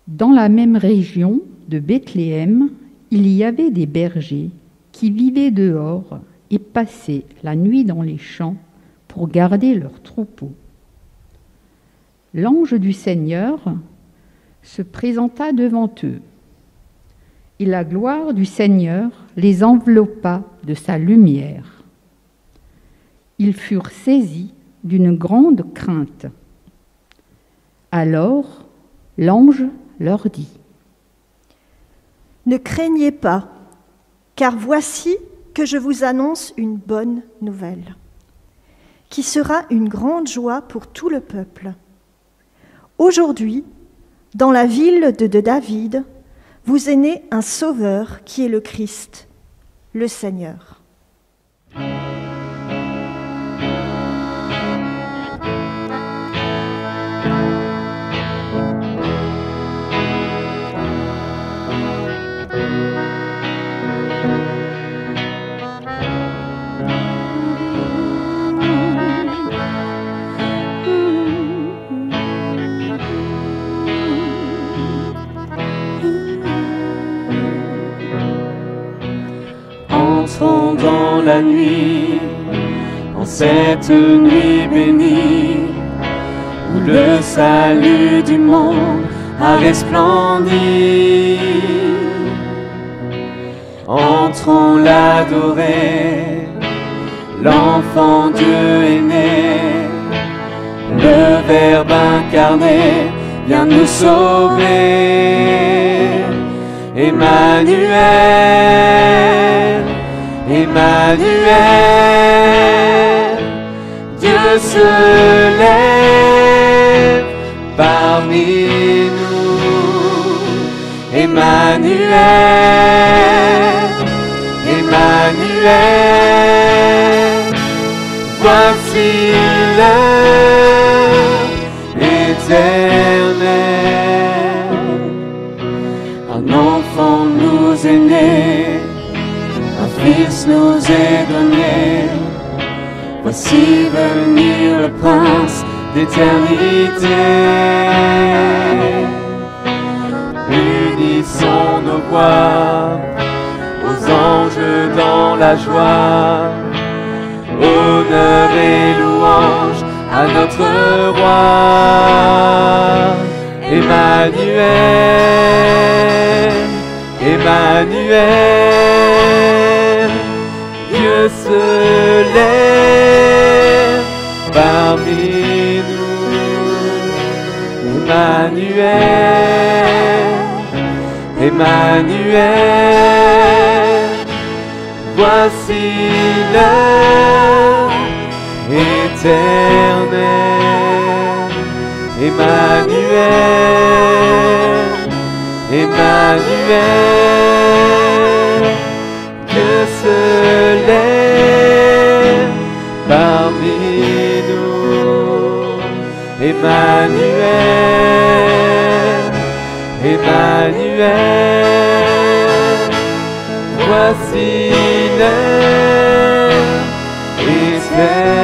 Dans la même région de Bethléem, il y avait des bergers qui vivaient dehors et passaient la nuit dans les champs pour garder leurs troupeaux. L'ange du Seigneur se présenta devant eux, et la gloire du Seigneur les enveloppa de sa lumière. Ils furent saisis d'une grande crainte. Alors l'ange leur dit : « Ne craignez pas, car voici que je vous annonce une bonne nouvelle, qui sera une grande joie pour tout le peuple. Aujourd'hui, dans la ville de David, vous est né un Sauveur qui est le Christ, le Seigneur. » Entrons dans la nuit, en cette nuit bénie, où le salut du monde a resplendi. Entrons l'adorer, l'enfant Dieu est né, le Verbe incarné vient nous sauver. Emmanuel, Emmanuel, Dieu se lève parmi nous. Emmanuel, Emmanuel, voici l'heure éternelle. Un enfant nous est né, un fils nous est donné. Voici venir le prince d'éternité. Unissons nos voix aux anges dans la joie. Honneur et louange à notre roi. Emmanuel, Emmanuel, Dieu se lève parmi nous. Emmanuel, Emmanuel, voici l'heure éternelle. Emmanuel, Emmanuel, Dieu se lève parmi nous. Emmanuel, Emmanuel, voici l'heure éternelle.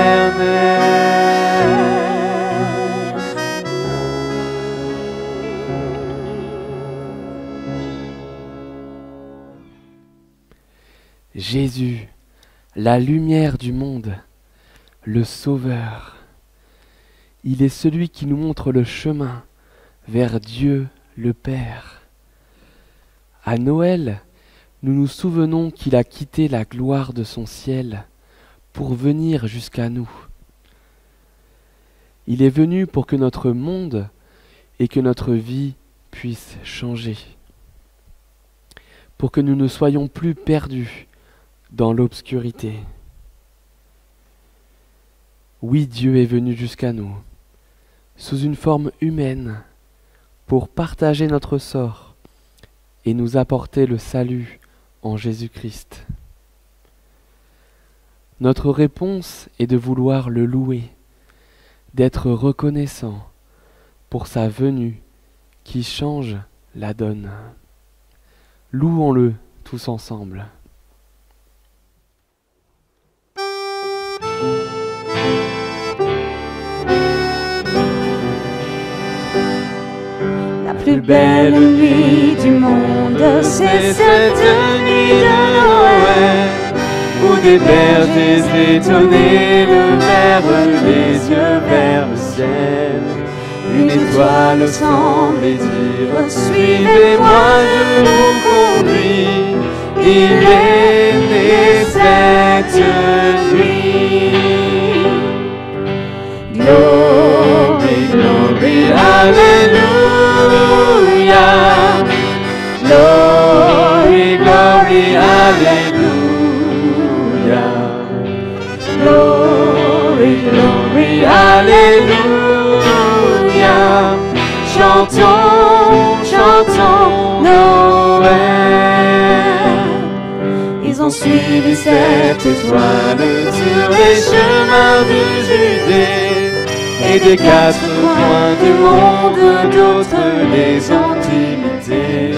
Jésus, la lumière du monde, le Sauveur. Il est celui qui nous montre le chemin vers Dieu le Père. À Noël, nous nous souvenons qu'il a quitté la gloire de son ciel pour venir jusqu'à nous. Il est venu pour que notre monde et que notre vie puissent changer, pour que nous ne soyons plus perdus dans l'obscurité. Oui, Dieu est venu jusqu'à nous, sous une forme humaine, pour partager notre sort et nous apporter le salut en Jésus-Christ. Notre réponse est de vouloir le louer, d'être reconnaissant pour sa venue qui change la donne. Louons-le tous ensemble. La plus belle nuit du monde, c'est cette nuit de Noël, où des bergers étonnés levèrent les yeux vers le ciel. Une étoile semblait dire: suivez-moi, je vous conduis. Il est né cette nuit. Glory, glory, Alléluia. Glory, glory, Alléluia. Glory, glory, Alléluia. Chantons, chantons Noël. Ils ont suivi cette étoile sur les chemins de Judée, et des quatre coins du monde, d'autres les ont imités.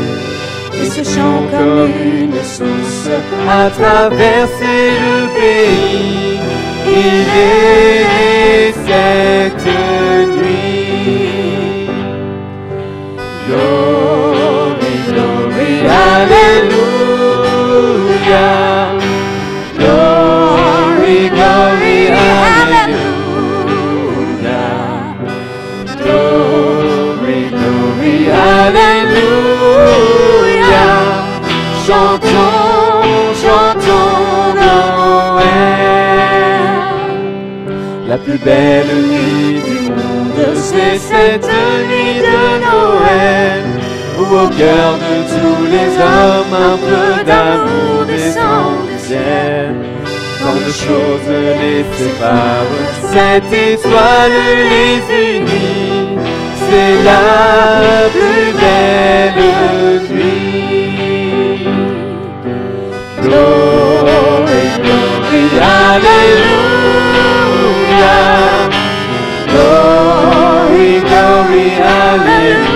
Et ce chant comme une source a traversé le pays. Il est né cette nuit. Glory, glory, Alléluia. Glory, glory, Alléluia. Glory, glory, Alléluia. Chantons, chantons Noël. La plus belle nuit du monde, c'est cette nuit de Noël, où au cœur de tous les hommes un peu d'amour descend du ciel. Tant de choses les séparent, cette étoile les unit, c'est la plus belle nuit. Glory, glory, Alléluia. Glory, glory, Alléluia.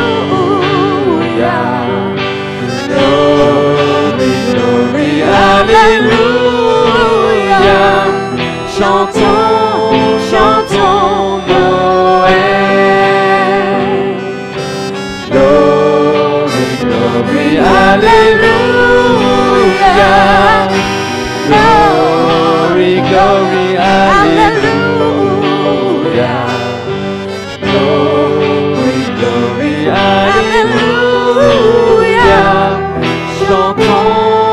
Glory, glory, Alléluia. Chantons, chantons Noël. Glory, glory, Alléluia. Glory, glory, Alléluia. Glory, glory, Alléluia. Chantons,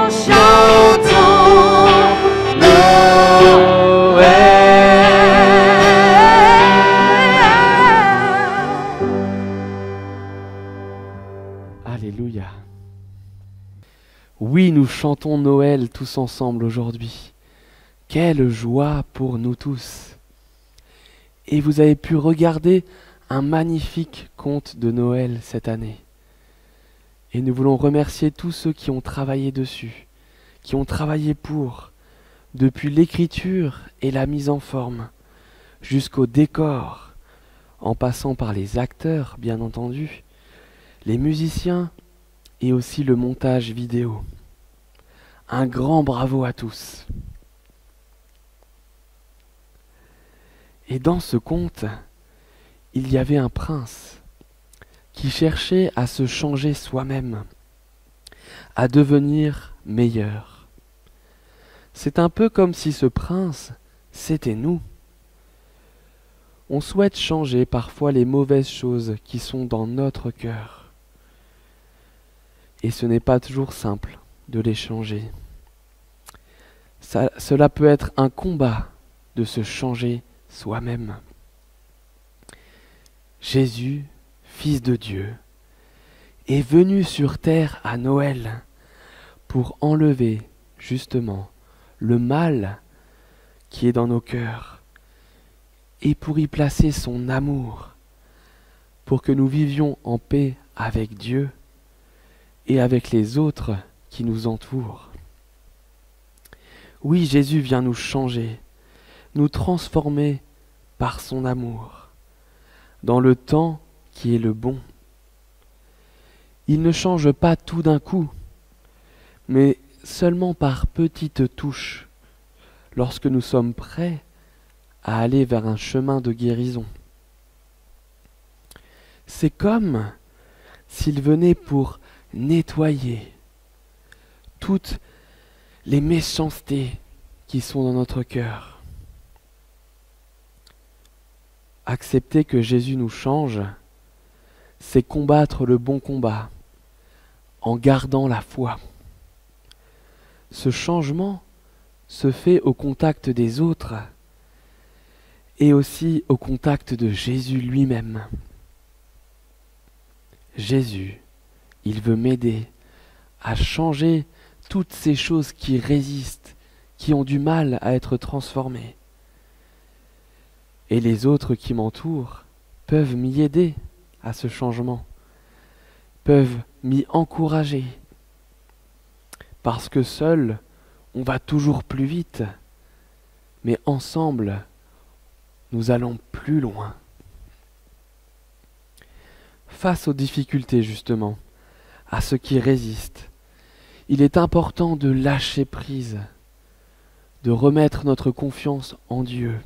chantons Noël. Alléluia. Oui, nous chantons Noël tous ensemble aujourd'hui. Quelle joie pour nous tous. Et vous avez pu regarder un magnifique conte de Noël cette année. Et nous voulons remercier tous ceux qui ont travaillé dessus, qui ont travaillé pour, depuis l'écriture et la mise en forme, jusqu'au décor, en passant par les acteurs, bien entendu, les musiciens et aussi le montage vidéo. Un grand bravo à tous. Et dans ce conte, il y avait un prince qui cherchait à se changer soi-même, à devenir meilleur. C'est un peu comme si ce prince, c'était nous. On souhaite changer parfois les mauvaises choses qui sont dans notre cœur. Et ce n'est pas toujours simple de les changer. Cela peut être un combat de se changer soi-même. Jésus, Fils de Dieu, est venu sur terre à Noël pour enlever justement le mal qui est dans nos cœurs et pour y placer son amour, pour que nous vivions en paix avec Dieu et avec les autres qui nous entourent. Oui, Jésus vient nous changer, nous transformer par son amour, dans le temps qui est le bon. Il ne change pas tout d'un coup, mais seulement par petites touches, lorsque nous sommes prêts à aller vers un chemin de guérison. C'est comme s'il venait pour nettoyer toutes les méchancetés qui sont dans notre cœur. Accepter que Jésus nous change, c'est combattre le bon combat en gardant la foi. Ce changement se fait au contact des autres et aussi au contact de Jésus lui-même. Jésus, il veut m'aider à changer toutes ces choses qui résistent, qui ont du mal à être transformées. Et les autres qui m'entourent peuvent m'y aider à ce changement, peuvent m'y encourager. Parce que seul, on va toujours plus vite, mais ensemble, nous allons plus loin. Face aux difficultés, justement, à ce qui résiste, il est important de lâcher prise, de remettre notre confiance en Dieu.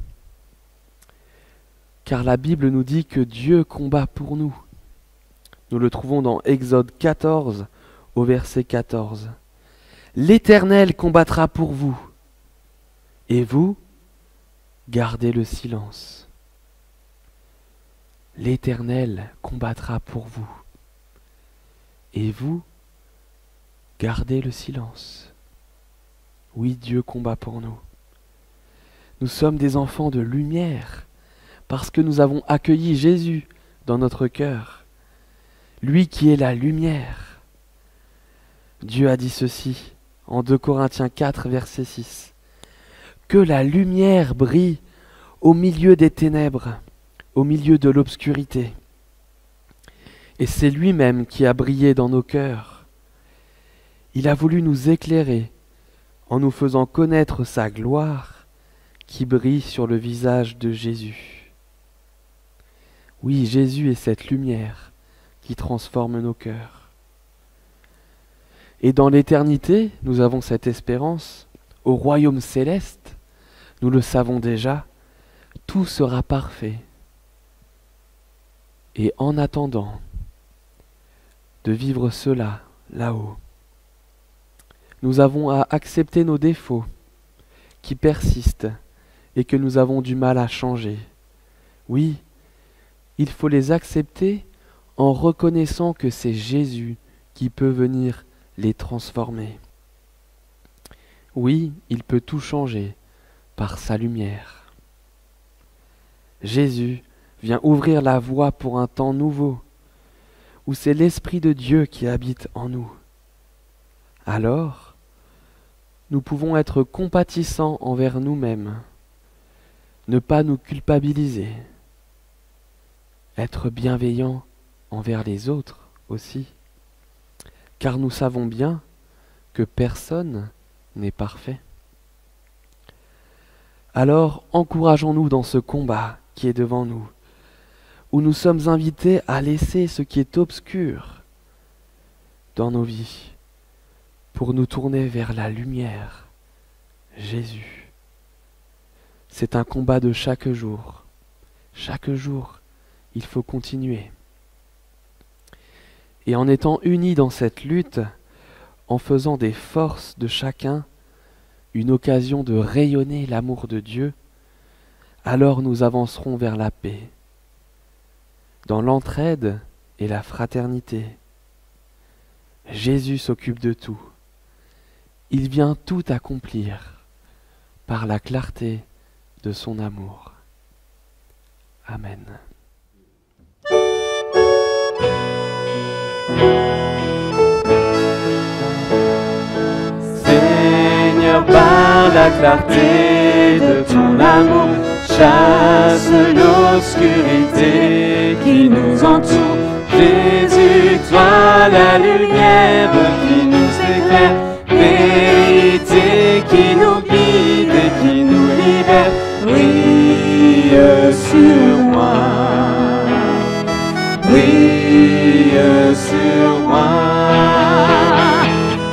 Car la Bible nous dit que Dieu combat pour nous. Nous le trouvons dans Exode 14 au verset 14. L'Éternel combattra pour vous, et vous, gardez le silence. L'Éternel combattra pour vous, et vous, gardez le silence. Oui, Dieu combat pour nous. Nous sommes des enfants de lumière, parce que nous avons accueilli Jésus dans notre cœur, lui qui est la lumière. Dieu a dit ceci en 2 Corinthiens 4, verset 6. Que la lumière brille au milieu des ténèbres, au milieu de l'obscurité. Et c'est lui-même qui a brillé dans nos cœurs. Il a voulu nous éclairer en nous faisant connaître sa gloire qui brille sur le visage de Jésus. Oui, Jésus est cette lumière qui transforme nos cœurs. Et dans l'éternité, nous avons cette espérance, au royaume céleste, nous le savons déjà, tout sera parfait. Et en attendant de vivre cela là-haut, nous avons à accepter nos défauts qui persistent et que nous avons du mal à changer. Oui, il faut les accepter en reconnaissant que c'est Jésus qui peut venir les transformer. Oui, il peut tout changer par sa lumière. Jésus vient ouvrir la voie pour un temps nouveau, où c'est l'Esprit de Dieu qui habite en nous. Alors, nous pouvons être compatissants envers nous-mêmes, ne pas nous culpabiliser, être bienveillants envers les autres aussi, car nous savons bien que personne n'est parfait. Alors, encourageons-nous dans ce combat qui est devant nous, où nous sommes invités à laisser ce qui est obscur dans nos vies, pour nous tourner vers la lumière, Jésus. C'est un combat de chaque jour. Chaque jour, il faut continuer. Et en étant unis dans cette lutte, en faisant des forces de chacun une occasion de rayonner l'amour de Dieu, alors nous avancerons vers la paix, dans l'entraide et la fraternité. Jésus s'occupe de tout. Il vient tout accomplir par la clarté de son amour. Amen. Seigneur, par la clarté de ton amour, chasse l'obscurité qui nous entoure. Jésus, toi la lumière qui nous éclaire, vérité qui nous guide et qui nous libère, brille sur moi, brille sur moi.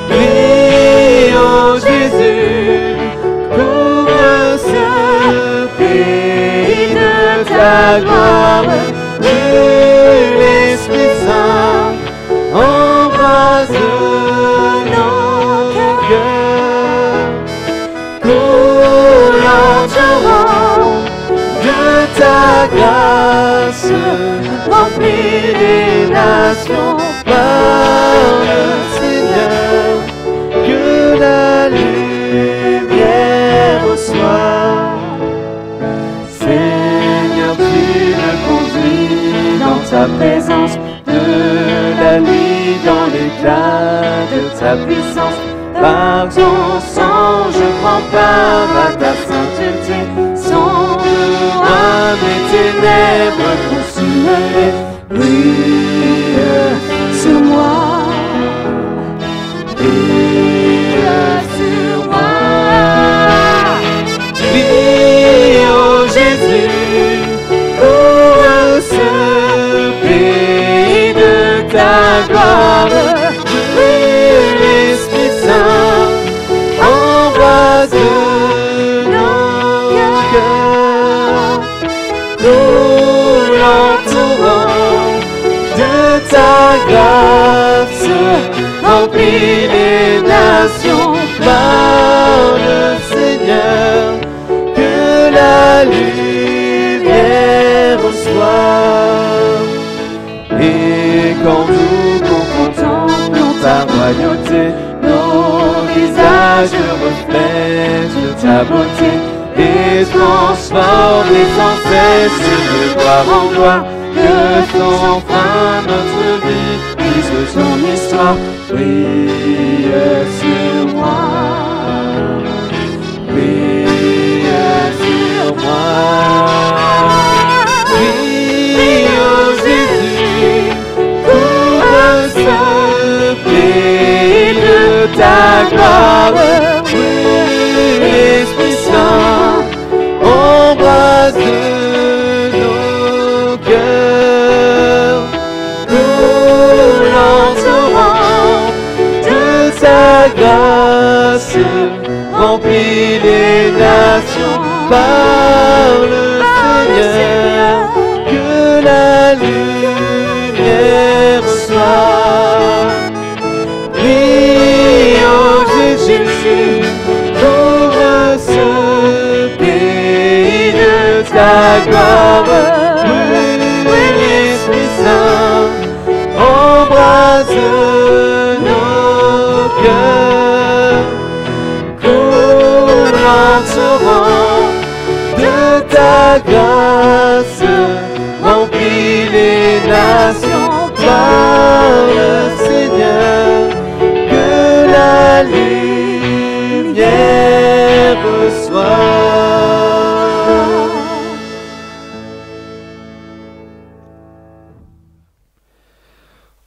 Brille, oh Jésus, couvre ce pays de ta gloire, brûle ta présence, de la nuit dans l'éclat de ta puissance. Par ton sang, je prends part à ta sainteté. Sans moi, mes ténèbres consumées. Brille sur moi. Brille sur moi. Brille, oh Jésus, pour ce pays de ta gloire. Grâce remplit les nations par le Seigneur, que la lumière soit. Et quand nous contemplons ta royauté, nos visages reflètent ta beauté et transforment sans cesse de gloire en gloire. Que sans fin notre vie puisse son histoire. Brille sur moi, brille sur moi. Brille, oh Jésus, couvre ce pays de ta gloire. Brille, Esprit Saint, embrasse grâce remplit les nations par le Seigneur, que la lumière soit. Brille, oh Jésus, couvre ce pays de ta gloire. Brille, Esprit Saint, embrasse de ta grâce, remplis les nations par le Seigneur, que la lumière soit.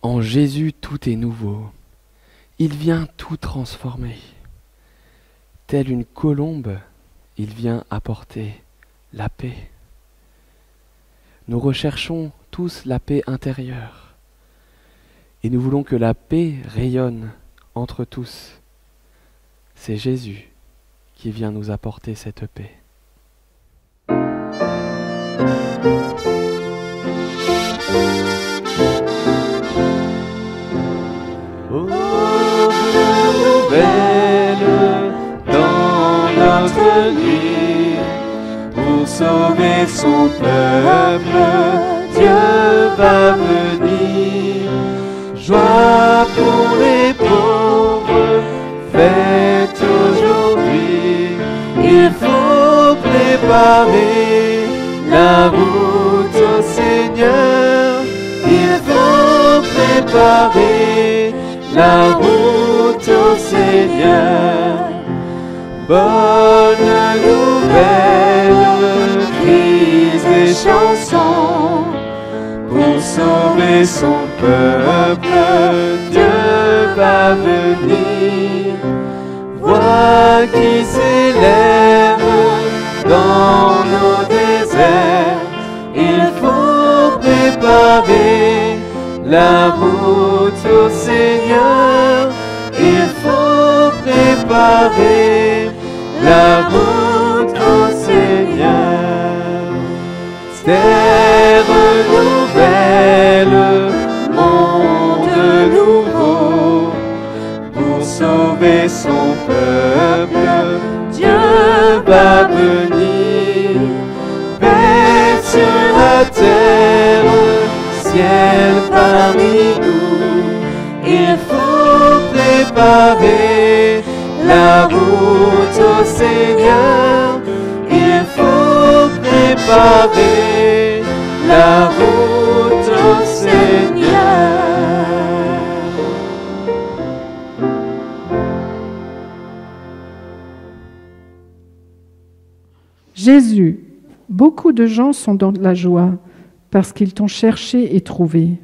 En Jésus, tout est nouveau. Il vient tout transformer. Telle une colombe, il vient apporter la paix. Nous recherchons tous la paix intérieure et nous voulons que la paix rayonne entre tous. C'est Jésus qui vient nous apporter cette paix. Oh, bonne nouvelle dans notre nuit, pour sauver son peuple, Dieu va venir. Joie pour les pauvres, fête aujourd'hui. Il faut préparer la route au Seigneur. Il faut préparer la route au Seigneur. Bonne nouvelle, cris et chansons, pour sauver son peuple, Dieu va venir. Voix qui s'élève dans nos déserts, il faut préparer la route au Seigneur. Il faut préparer la route au Seigneur. Terre nouvelle, monde nouveau, pour sauver son peuple, Dieu va venir. Paix sur la terre, ciel parmi nous, il faut préparer la route au Seigneur. Il faut préparer la route au Beaucoup de gens sont dans la joie parce qu'ils t'ont cherché et trouvé.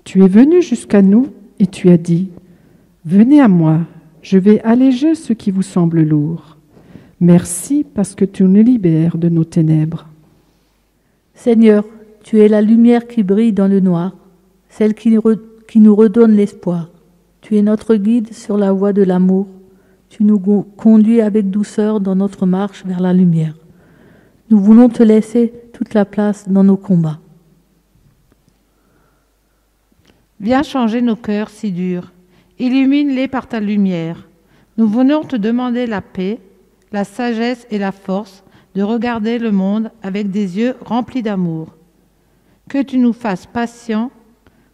Tu es venu jusqu'à nous et tu as dit « Venez à moi, je vais alléger ce qui vous semble lourd. Merci parce que tu nous libères de nos ténèbres. » Seigneur, tu es la lumière qui brille dans le noir, celle qui nous redonne l'espoir. Tu es notre guide sur la voie de l'amour. Tu nous conduis avec douceur dans notre marche vers la lumière. Nous voulons te laisser toute la place dans nos combats. Viens changer nos cœurs si durs. Illumine-les par ta lumière. Nous venons te demander la paix, la sagesse et la force de regarder le monde avec des yeux remplis d'amour. Que tu nous fasses patients,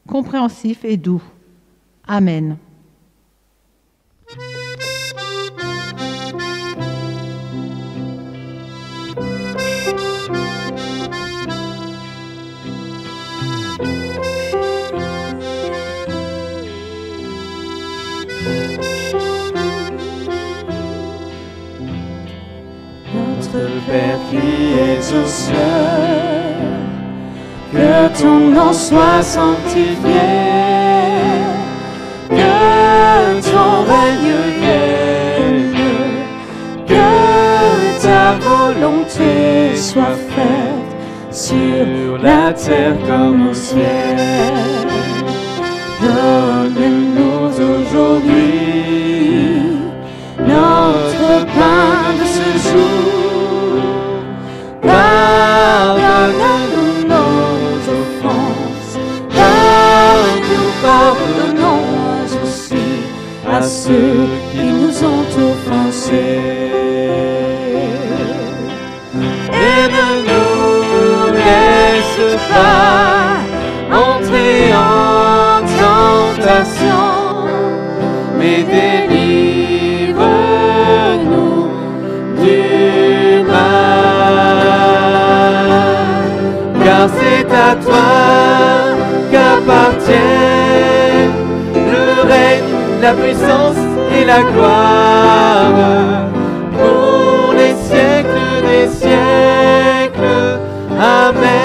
compréhensifs et doux. Amen. Notre Père qui es aux cieux, que ton nom soit sanctifié, que ton règne vienne, que ta volonté soit faite sur la terre comme au ciel. Donne-nous aujourd'hui notre pain de ce jour. Pardonne-nous nos offenses, car nous pardonnons aussi à ceux qui nous ont offensés. Et ne nous laisse pas entrer en tentation, mais délivre-nous du mal. Car c'est à toi qu'appartiennent le règne, la puissance et la gloire pour les siècles des siècles. Amen.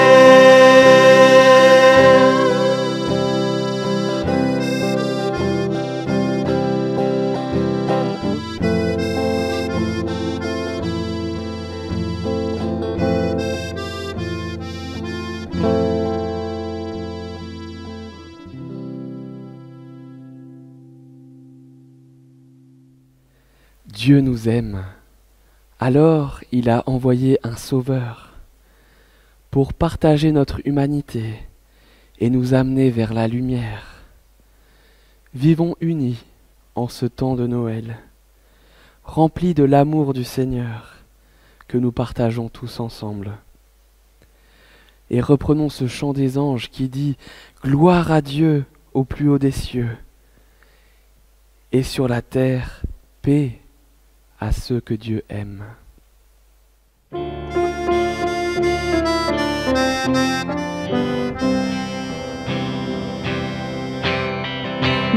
Dieu nous aime, alors il a envoyé un Sauveur pour partager notre humanité et nous amener vers la lumière. Vivons unis en ce temps de Noël, remplis de l'amour du Seigneur que nous partageons tous ensemble. Et reprenons ce chant des anges qui dit « Gloire à Dieu au plus haut des cieux, et sur la terre, paix à ceux que Dieu aime. »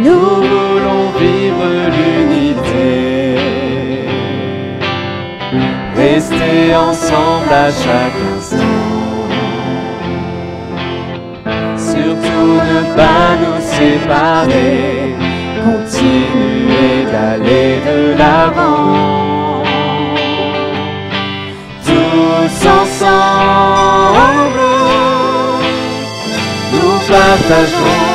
Nous voulons vivre l'unité, rester ensemble à chaque instant, surtout ne pas nous séparer, continuer d'aller de l'avant, tous ensemble, nous partageons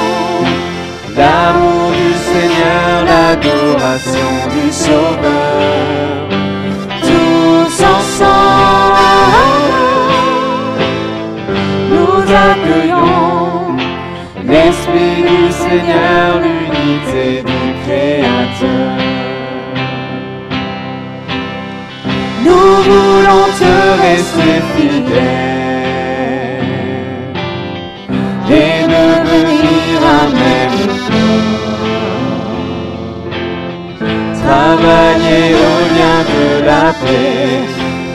l'amour du Seigneur, l'adoration du Sauveur. Tous ensemble, nous accueillons l'Esprit du Seigneur, l'unité du Créateur. Nous voulons te rester fidèles et devenir un même travailler au lien de la paix,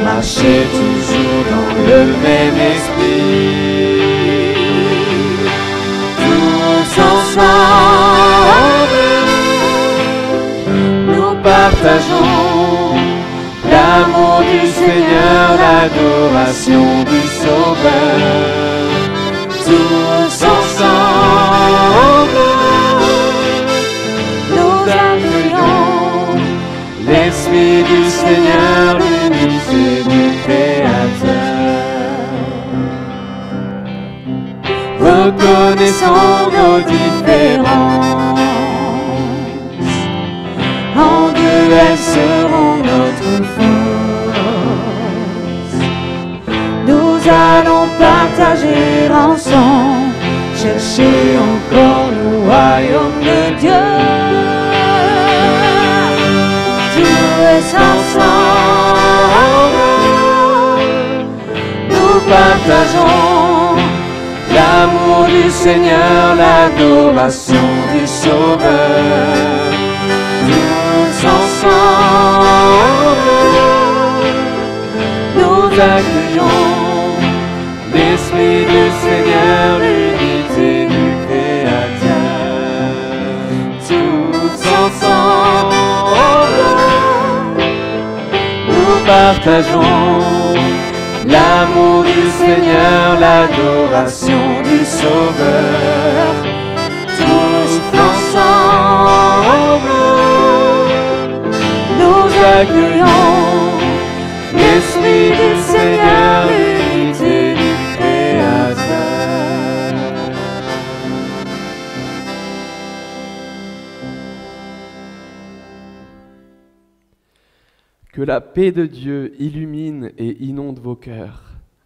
marcher toujours dans le même esprit. Tous ensemble, nous partageons l'amour du Seigneur, l'adoration du Sauveur. Tous ensemble, nous accueillons l'Esprit du Seigneur, l'unité du Créateur. Reconnaissons nos différences, en Dieu elles seront notre force. Nous allons partager ensemble, chercher encore le royaume de Dieu. Tous ensemble, nous partageons l'amour du Seigneur, l'adoration du Sauveur. Tous ensemble, nous accueillons l'Esprit du Seigneur, l'unité du Créateur. Tous ensemble, nous partageons l'amour du Seigneur, l'adoration du Sauveur. Tous ensemble, nous accueillons l'Esprit du Seigneur, l'unité du Créateur. Que la paix de Dieu illumine et inonde vos cœurs.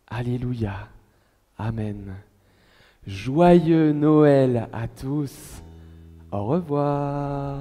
Alléluia. Amen. Joyeux Noël à tous. Au revoir.